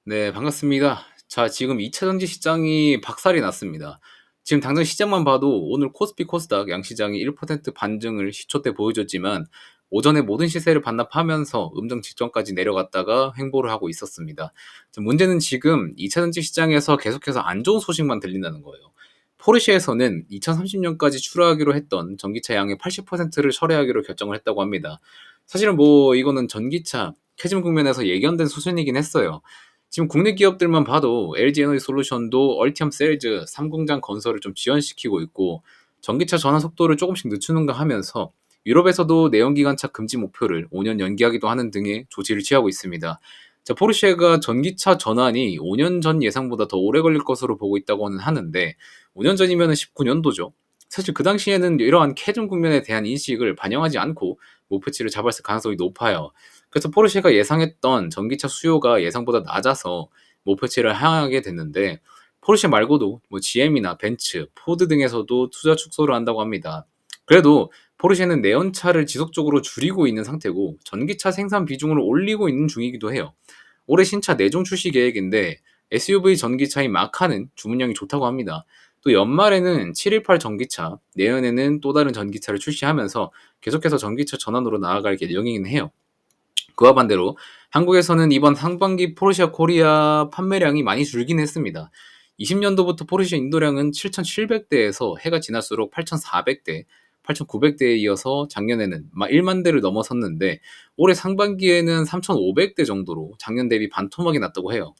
네, 반갑습니다. 자, 지금 2차 전지 시장이 박살이 났습니다. 지금 당장 시장만 봐도 오늘 코스피 코스닥 양시장이 1% 반등을 시초 때 보여줬지만 오전에 모든 시세를 반납하면서 음정 직전까지 내려갔다가 횡보를 하고 있었습니다. 문제는 지금 2차 전지 시장에서 계속해서 안 좋은 소식만 들린다는 거예요. 포르쉐에서는 2030년까지 출하하기로 했던 전기차 양의 80%를 철회하기로 결정을 했다고 합니다. 사실은 이거는 전기차 캐즘 국면에서 예견된 수준이긴 했어요. 지금 국내 기업들만 봐도 LG에너지솔루션도 얼티엄 셀즈 3공장 건설을 좀 지연시키고 있고 전기차 전환 속도를 조금씩 늦추는가 하면서 유럽에서도 내연기관차 금지 목표를 5년 연기하기도 하는 등의 조치를 취하고 있습니다. 자, 포르쉐가 전기차 전환이 5년 전 예상보다 더 오래 걸릴 것으로 보고 있다고는 하는데 5년 전이면 19년도죠. 사실 그 당시에는 이러한 캐즘 국면에 대한 인식을 반영하지 않고 목표치를 잡았을 가능성이 높아요. 그래서 포르쉐가 예상했던 전기차 수요가 예상보다 낮아서 목표치를 하향하게 됐는데 포르쉐 말고도 GM이나 벤츠, 포드 등에서도 투자 축소를 한다고 합니다. 그래도 포르쉐는 내연차를 지속적으로 줄이고 있는 상태고 전기차 생산 비중을 올리고 있는 중이기도 해요. 올해 신차 내종 출시 계획인데 SUV 전기차인 마카는 주문량이 좋다고 합니다. 또 연말에는 718 전기차, 내년에는 또 다른 전기차를 출시하면서 계속해서 전기차 전환으로 나아갈 예정이긴 해요. 그와 반대로 한국에서는 이번 상반기 포르쉐 코리아 판매량이 많이 줄긴 했습니다. 20년도부터 포르쉐 인도량은 7,700대에서 해가 지날수록 8,400대, 8,900대에 이어서 작년에는 1만 대를 넘어섰는데 올해 상반기에는 3,500대 정도로 작년 대비 반토막이 났다고 해요.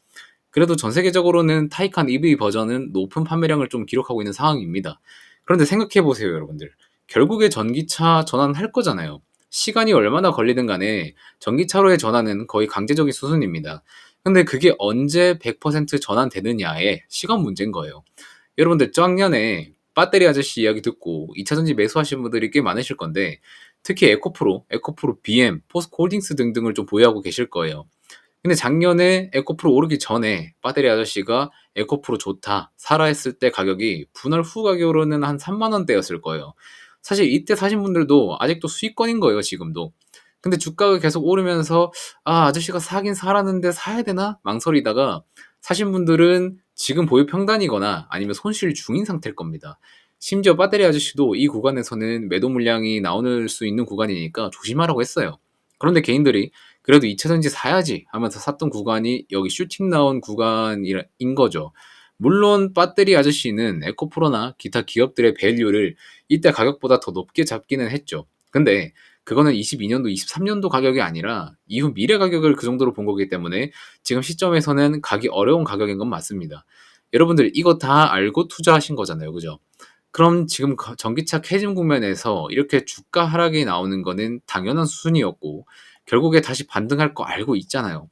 그래도 전 세계적으로는 타이칸 EV 버전은 높은 판매량을 좀 기록하고 있는 상황입니다. 그런데 생각해 보세요, 여러분들. 결국에 전기차 전환할 거잖아요. 시간이 얼마나 걸리든 간에 전기차로의 전환은 거의 강제적인 수준입니다. 근데 그게 언제 100% 전환되느냐의 시간 문제인 거예요. 여러분들 작년에 배터리 아저씨 이야기 듣고 2차 전지 매수하신 분들이 꽤 많으실 건데 특히 에코프로 BM, 포스코홀딩스 등등을 좀 보유하고 계실 거예요. 근데 작년에 에코프로 오르기 전에 배터리 아저씨가 에코프로 좋다 사라 했을 때 가격이 분할 후 가격으로는 한 3만 원대였을 거예요. 사실 이때 사신 분들도 아직도 수익권인 거예요, 지금도. 근데 주가가 계속 오르면서 아저씨가 사긴 사라는데 사야 되나 망설이다가 사신 분들은 지금 보유 평단이거나 아니면 손실 중인 상태일 겁니다. 심지어 배터리 아저씨도 이 구간에서는 매도 물량이 나올 수 있는 구간이니까 조심하라고 했어요. 그런데 개인들이 그래도 2차 전지 사야지 하면서 샀던 구간이 여기 슈팅 나온 구간인 거죠. 물론 배터리 아저씨는 에코프로나 기타 기업들의 밸류를 이때 가격보다 더 높게 잡기는 했죠. 근데 그거는 22년도, 23년도 가격이 아니라 이후 미래 가격을 그 정도로 본 거기 때문에 지금 시점에서는 가기 어려운 가격인 건 맞습니다. 여러분들 이거 다 알고 투자하신 거잖아요. 그죠? 그럼 지금 전기차 캐즘 국면에서 이렇게 주가 하락이 나오는 거는 당연한 수순이었고 결국에 다시 반등할 거 알고 있잖아요.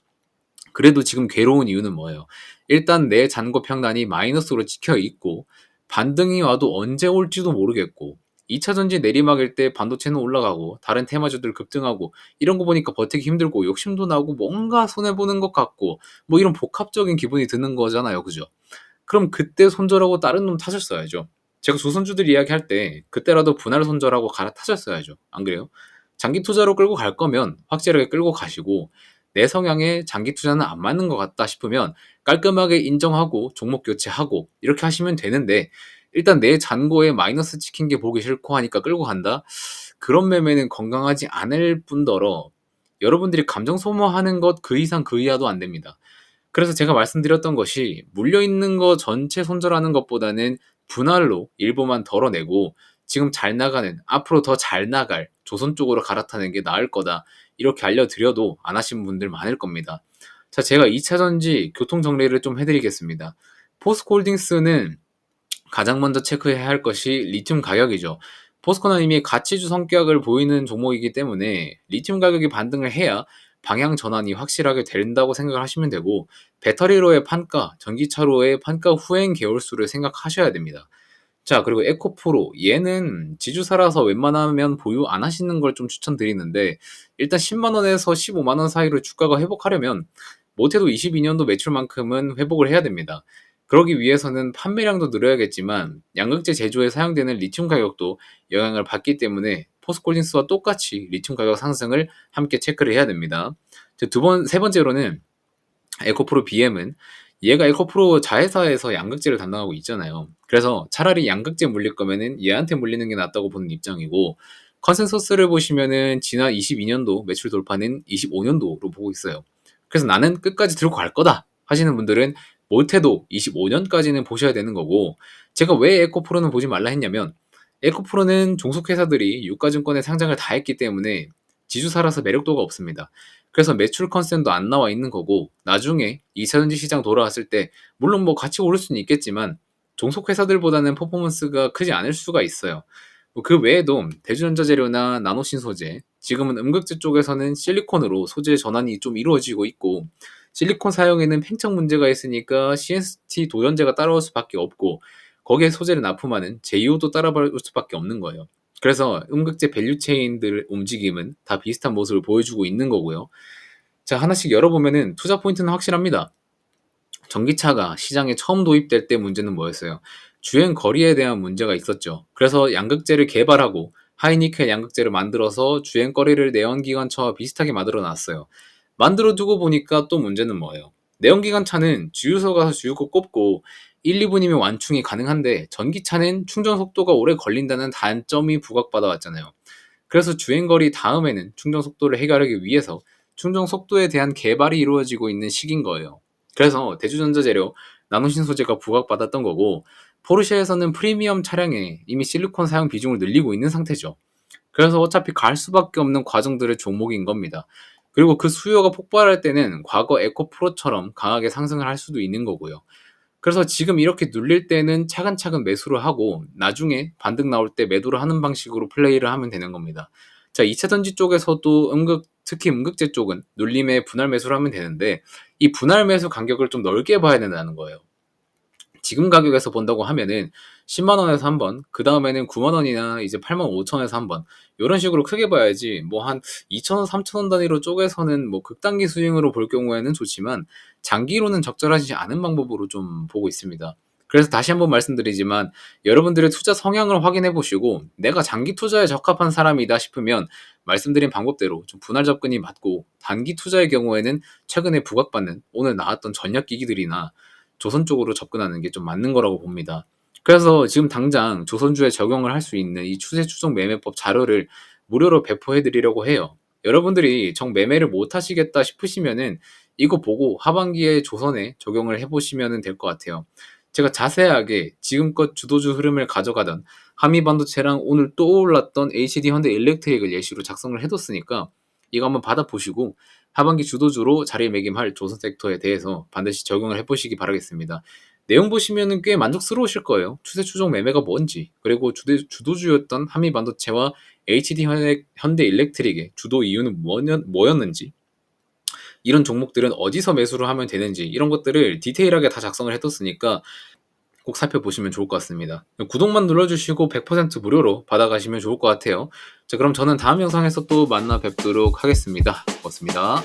그래도 지금 괴로운 이유는 뭐예요? 일단 내 잔고 평단이 마이너스로 찍혀 있고 반등이 와도 언제 올지도 모르겠고 2차 전지 내리막일 때 반도체는 올라가고 다른 테마주들 급등하고 이런 거 보니까 버티기 힘들고 욕심도 나고 뭔가 손해보는 것 같고 이런 복합적인 기분이 드는 거잖아요. 그죠? 그럼 그때 손절하고 다른 놈 타셨어야죠. 제가 조선주들 이야기할 때 그때라도 분할 손절하고 갈아타셨어야죠. 안 그래요? 장기 투자로 끌고 갈 거면 확실하게 끌고 가시고 내 성향에 장기 투자는 안 맞는 것 같다 싶으면 깔끔하게 인정하고 종목 교체하고 이렇게 하시면 되는데 일단 내 잔고에 마이너스 찍힌 게 보기 싫고 하니까 끌고 간다? 그런 매매는 건강하지 않을 뿐더러 여러분들이 감정 소모하는 것 그 이상 그 이하도 안 됩니다. 그래서 제가 말씀드렸던 것이 물려있는 거 전체 손절하는 것보다는 분할로 일부만 덜어내고 지금 잘 나가는 앞으로 더 잘 나갈 조선 쪽으로 갈아타는 게 나을 거다 이렇게 알려드려도 안 하신 분들 많을 겁니다. 자, 제가 2차 전지 교통 정리를 좀 해드리겠습니다. 포스코홀딩스는 가장 먼저 체크해야 할 것이 리튬 가격이죠. 포스코는 이미 가치주 성격을 보이는 종목이기 때문에 리튬 가격이 반등을 해야 방향 전환이 확실하게 된다고 생각을 하시면 되고 배터리로의 판가, 전기차로의 판가 후행 계열수를 생각하셔야 됩니다. 자, 그리고 에코프로 얘는 지주사라서 웬만하면 보유 안 하시는 걸 좀 추천드리는데 일단 10만 원에서 15만 원 사이로 주가가 회복하려면 못해도 22년도 매출만큼은 회복을 해야 됩니다. 그러기 위해서는 판매량도 늘어야겠지만 양극재 제조에 사용되는 리튬 가격도 영향을 받기 때문에 포스코홀딩스와 똑같이 리튬 가격 상승을 함께 체크를 해야 됩니다. 세 번째로는 에코프로 BM은 얘가 에코프로 자회사에서 양극재를 담당하고 있잖아요. 그래서 차라리 양극재 물릴 거면은 얘한테 물리는 게 낫다고 보는 입장이고, 컨센서스를 보시면은 지난 22년도 매출 돌파는 25년도로 보고 있어요. 그래서 나는 끝까지 들고 갈 거다 하시는 분들은 못해도 25년까지는 보셔야 되는 거고, 제가 왜 에코프로는 보지 말라 했냐면, 에코프로는 종속회사들이 유가증권에 상장을 다 했기 때문에 지주사라서 매력도가 없습니다. 그래서 매출 컨센도 안 나와 있는 거고, 나중에 2차전지 시장 돌아왔을 때 물론 뭐 같이 오를 수는 있겠지만 종속회사들보다는 퍼포먼스가 크지 않을 수가 있어요. 그 외에도 대주전자재료나 나노신소재, 지금은 음극재 쪽에서는 실리콘으로 소재 전환이 좀 이루어지고 있고, 실리콘 사용에는 팽창 문제가 있으니까 CST 도연제가 따라올 수밖에 없고, 거기에 소재를 납품하는 제이오도 따라올 수밖에 없는 거예요. 그래서 음극재 밸류체인들 움직임은 다 비슷한 모습을 보여주고 있는 거고요. 자, 하나씩 열어보면은 투자 포인트는 확실합니다. 전기차가 시장에 처음 도입될 때 문제는 뭐였어요? 주행 거리에 대한 문제가 있었죠. 그래서 양극재를 개발하고 하이니켈 양극재를 만들어서 주행 거리를 내연기관차와 비슷하게 만들어 놨어요. 만들어 두고 보니까 또 문제는 뭐예요? 내연기관차는 주유소 가서 주유구 꼽고 1, 2분이면 완충이 가능한데, 전기차는 충전 속도가 오래 걸린다는 단점이 부각받아 왔잖아요. 그래서 주행거리 다음에는 충전 속도를 해결하기 위해서 충전 속도에 대한 개발이 이루어지고 있는 시기인 거예요. 그래서 대주전자재료, 나노신 소재가 부각받았던 거고, 포르쉐에서는 프리미엄 차량에 이미 실리콘 사용 비중을 늘리고 있는 상태죠. 그래서 어차피 갈 수밖에 없는 과정들의 종목인 겁니다. 그리고 그 수요가 폭발할 때는 과거 에코프로처럼 강하게 상승을 할 수도 있는 거고요. 그래서 지금 이렇게 눌릴 때는 차근차근 매수를 하고 나중에 반등 나올 때 매도를 하는 방식으로 플레이를 하면 되는 겁니다. 자, 2차 전지 쪽에서도 특히 음극재 쪽은 눌림에 분할 매수를 하면 되는데, 이 분할 매수 간격을 좀 넓게 봐야 된다는 거예요. 지금 가격에서 본다고 하면은 10만 원에서 한 번, 그 다음에는 9만 원이나 이제 8만 5천 원에서 한 번, 이런 식으로 크게 봐야지, 뭐 한 2천 원, 3천 원 단위로 쪼개서는 뭐 극단기 스윙으로 볼 경우에는 좋지만 장기로는 적절하지 않은 방법으로 좀 보고 있습니다. 그래서 다시 한번 말씀드리지만, 여러분들의 투자 성향을 확인해 보시고 내가 장기 투자에 적합한 사람이다 싶으면 말씀드린 방법대로 좀 분할 접근이 맞고, 단기 투자의 경우에는 최근에 부각받는 오늘 나왔던 전략 기기들이나 조선 쪽으로 접근하는 게 좀 맞는 거라고 봅니다. 그래서 지금 당장 조선주에 적용을 할 수 있는 이 추세 추종 매매법 자료를 무료로 배포해 드리려고 해요. 여러분들이 정 매매를 못 하시겠다 싶으시면은 이거 보고 하반기에 조선에 적용을 해 보시면 될 것 같아요. 제가 자세하게 지금껏 주도주 흐름을 가져가던 한미반도체랑 오늘 또 올랐던 HD 현대 일렉트릭을 예시로 작성을 해뒀으니까 이거 한번 받아보시고 하반기 주도주로 자리매김할 조선 섹터에 대해서 반드시 적용을 해보시기 바라겠습니다. 내용 보시면 꽤 만족스러우실 거예요. 추세 추종 매매가 뭔지, 그리고 주도주였던 한미반도체와 HD 현대 일렉트릭의 주도 이유는 뭐였는지, 이런 종목들은 어디서 매수를 하면 되는지, 이런 것들을 디테일하게 다 작성을 해뒀으니까 꼭 살펴보시면 좋을 것 같습니다. 구독만 눌러주시고 100% 무료로 받아가시면 좋을 것 같아요. 자, 그럼 저는 다음 영상에서 또 만나 뵙도록 하겠습니다. 고맙습니다.